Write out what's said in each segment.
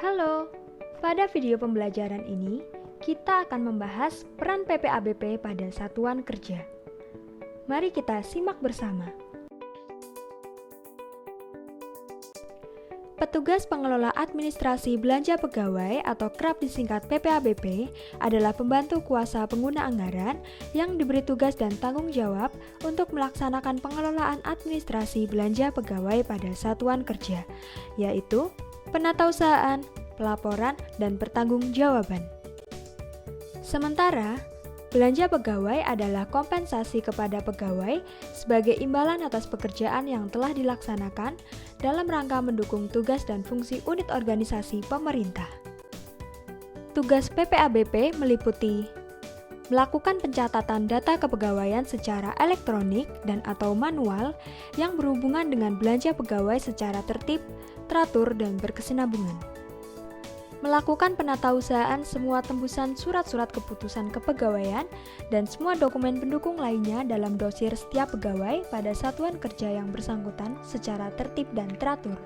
Halo, pada video pembelajaran ini kita akan membahas peran PPABP pada satuan kerja. Mari kita simak bersama. Petugas Pengelola Administrasi Belanja Pegawai atau kerap disingkat PPABP adalah pembantu kuasa pengguna anggaran yang diberi tugas dan tanggung jawab untuk melaksanakan pengelolaan administrasi belanja pegawai pada satuan kerja, yaitu penatausahaan, pelaporan, dan pertanggungjawaban. Sementara, belanja pegawai adalah kompensasi kepada pegawai sebagai imbalan atas pekerjaan yang telah dilaksanakan dalam rangka mendukung tugas dan fungsi unit organisasi pemerintah. Tugas PPABP meliputi melakukan pencatatan data kepegawaian secara elektronik dan/atau manual yang berhubungan dengan belanja pegawai secara tertib, teratur, dan berkesinambungan. Melakukan penatausahaan semua tembusan surat-surat keputusan kepegawaian dan semua dokumen pendukung lainnya dalam dosir setiap pegawai pada satuan kerja yang bersangkutan secara tertib dan teratur.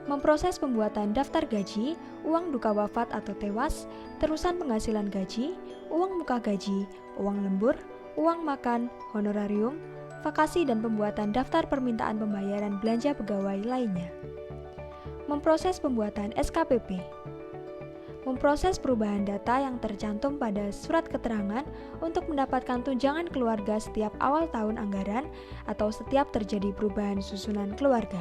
Memproses pembuatan daftar gaji, uang duka wafat atau tewas, terusan penghasilan gaji, uang muka gaji, uang lembur, uang makan, honorarium, vakasi dan pembuatan daftar permintaan pembayaran belanja pegawai lainnya. Memproses pembuatan SKPP. Memproses perubahan data yang tercantum pada surat keterangan untuk mendapatkan tunjangan keluarga setiap awal tahun anggaran atau setiap terjadi perubahan susunan keluarga.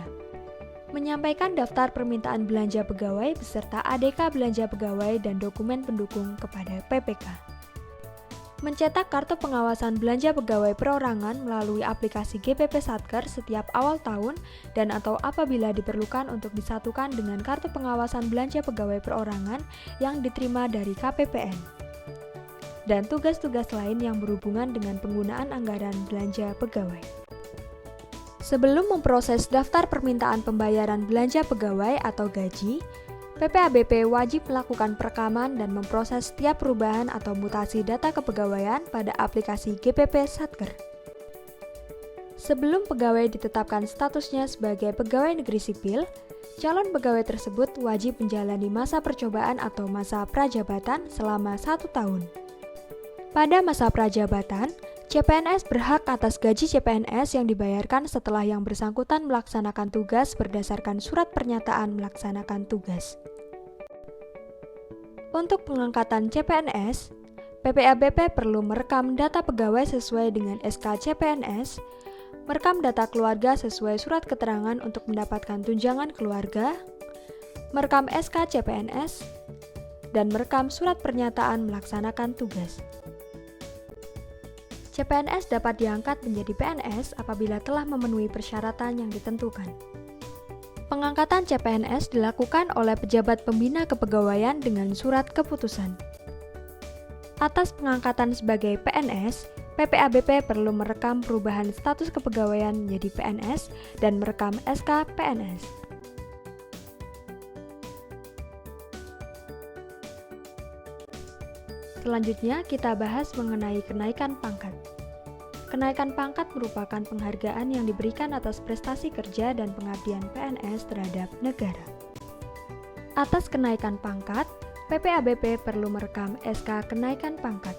Menyampaikan daftar permintaan belanja pegawai beserta ADK belanja pegawai dan dokumen pendukung kepada PPK. Mencetak kartu pengawasan belanja pegawai perorangan melalui aplikasi GPP Satker setiap awal tahun dan/atau apabila diperlukan untuk disatukan dengan kartu pengawasan belanja pegawai perorangan yang diterima dari KPPN. Dan tugas-tugas lain yang berhubungan dengan penggunaan anggaran belanja pegawai. Sebelum memproses daftar permintaan pembayaran belanja pegawai atau gaji, PPABP wajib melakukan perekaman dan memproses setiap perubahan atau mutasi data kepegawaian pada aplikasi GPP Satker. Sebelum pegawai ditetapkan statusnya sebagai pegawai negeri sipil, calon pegawai tersebut wajib menjalani masa percobaan atau masa prajabatan selama 1 tahun. Pada masa prajabatan, CPNS berhak atas gaji CPNS yang dibayarkan setelah yang bersangkutan melaksanakan tugas berdasarkan surat pernyataan melaksanakan tugas. Untuk pengangkatan CPNS, PPABP perlu merekam data pegawai sesuai dengan SK CPNS, merekam data keluarga sesuai surat keterangan untuk mendapatkan tunjangan keluarga, merekam SK CPNS, dan merekam surat pernyataan melaksanakan tugas. CPNS dapat diangkat menjadi PNS apabila telah memenuhi persyaratan yang ditentukan. Pengangkatan CPNS dilakukan oleh pejabat pembina kepegawaian dengan surat keputusan. Atas pengangkatan sebagai PNS, PPABP perlu merekam perubahan status kepegawaian menjadi PNS dan merekam SK PNS. Selanjutnya kita bahas mengenai kenaikan pangkat. Kenaikan pangkat merupakan penghargaan yang diberikan atas prestasi kerja dan pengabdian PNS terhadap negara. Atas kenaikan pangkat, PPABP perlu merekam SK kenaikan pangkat.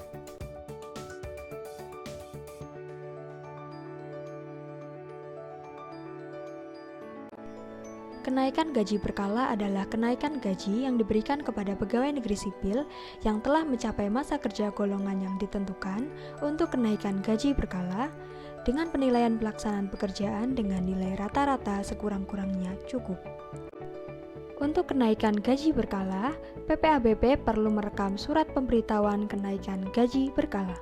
Kenaikan gaji berkala adalah kenaikan gaji yang diberikan kepada pegawai negeri sipil yang telah mencapai masa kerja golongan yang ditentukan untuk kenaikan gaji berkala dengan penilaian pelaksanaan pekerjaan dengan nilai rata-rata sekurang-kurangnya cukup. Untuk kenaikan gaji berkala, PPABP perlu merekam surat pemberitahuan kenaikan gaji berkala.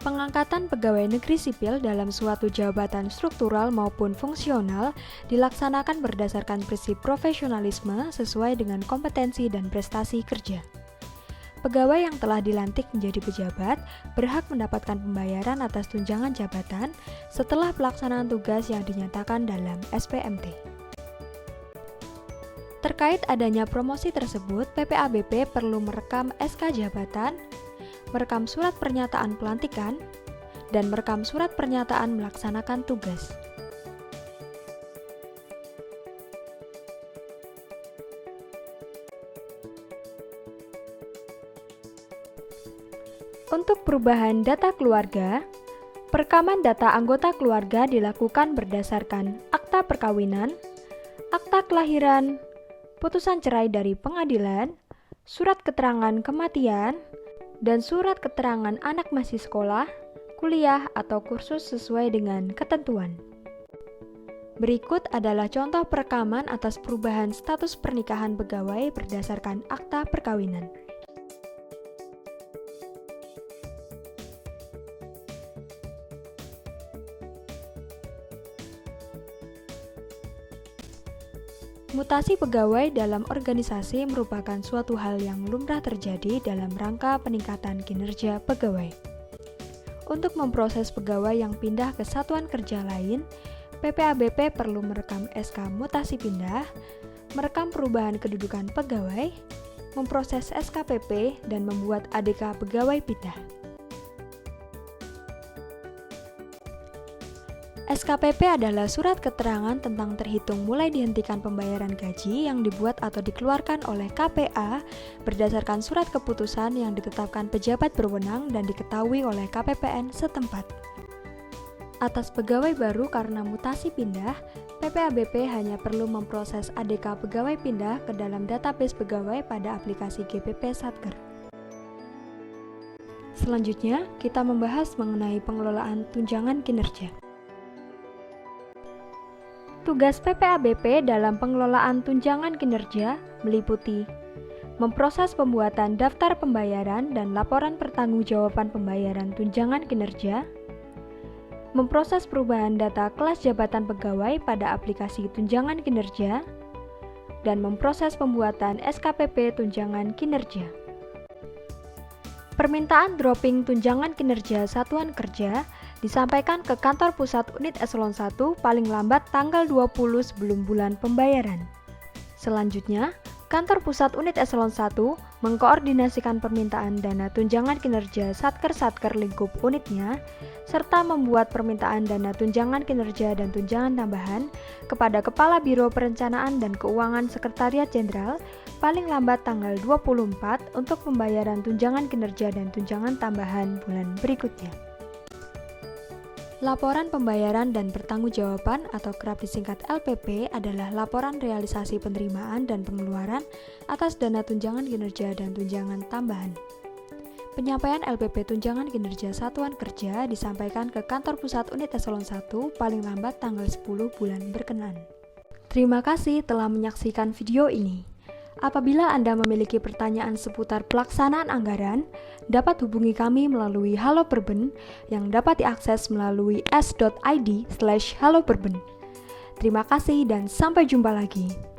Pengangkatan pegawai negeri sipil dalam suatu jabatan struktural maupun fungsional dilaksanakan berdasarkan prinsip profesionalisme sesuai dengan kompetensi dan prestasi kerja. Pegawai yang telah dilantik menjadi pejabat berhak mendapatkan pembayaran atas tunjangan jabatan setelah pelaksanaan tugas yang dinyatakan dalam SPMT. Terkait adanya promosi tersebut, PPABP perlu merekam SK jabatan, merekam surat pernyataan pelantikan, dan merekam surat pernyataan melaksanakan tugas. Untuk perubahan data keluarga, perekaman data anggota keluarga dilakukan berdasarkan akta perkawinan, akta kelahiran, putusan cerai dari pengadilan, surat keterangan kematian, dan surat keterangan anak masih sekolah, kuliah, atau kursus sesuai dengan ketentuan. Berikut adalah contoh perekaman atas perubahan status pernikahan pegawai berdasarkan akta perkawinan. Mutasi pegawai dalam organisasi merupakan suatu hal yang lumrah terjadi dalam rangka peningkatan kinerja pegawai. Untuk memproses pegawai yang pindah ke satuan kerja lain, PPABP perlu merekam SK mutasi pindah, merekam perubahan kedudukan pegawai, memproses SKPP, dan membuat ADK pegawai pindah. SKPP adalah surat keterangan tentang terhitung mulai dihentikan pembayaran gaji yang dibuat atau dikeluarkan oleh KPA berdasarkan surat keputusan yang ditetapkan pejabat berwenang dan diketahui oleh KPPN setempat. Atas pegawai baru karena mutasi pindah, PPABP hanya perlu memproses ADK pegawai pindah ke dalam database pegawai pada aplikasi GPP Satker. Selanjutnya, kita membahas mengenai pengelolaan tunjangan kinerja. Tugas PPABP dalam pengelolaan tunjangan kinerja meliputi memproses pembuatan daftar pembayaran dan laporan pertanggungjawaban pembayaran tunjangan kinerja, memproses perubahan data kelas jabatan pegawai pada aplikasi tunjangan kinerja, dan memproses pembuatan SKPP tunjangan kinerja. Permintaan dropping tunjangan kinerja satuan kerja disampaikan ke kantor pusat unit eselon 1 paling lambat tanggal 20 sebelum bulan pembayaran. Selanjutnya, kantor pusat unit eselon 1 mengkoordinasikan permintaan dana tunjangan kinerja satker-satker lingkup unitnya, serta membuat permintaan dana tunjangan kinerja dan tunjangan tambahan kepada Kepala Biro Perencanaan dan Keuangan Sekretariat Jenderal paling lambat tanggal 24 untuk pembayaran tunjangan kinerja dan tunjangan tambahan bulan berikutnya. Laporan pembayaran dan pertanggungjawaban atau kerap disingkat LPP adalah laporan realisasi penerimaan dan pengeluaran atas dana tunjangan kinerja dan tunjangan tambahan. Penyampaian LPP tunjangan kinerja satuan kerja disampaikan ke kantor pusat unit eselon 1 paling lambat tanggal 10 bulan berkenaan. Terima kasih telah menyaksikan video ini. Apabila Anda memiliki pertanyaan seputar pelaksanaan anggaran, dapat hubungi kami melalui Halo Perben yang dapat diakses melalui s.id/haloperben. Terima kasih dan sampai jumpa lagi.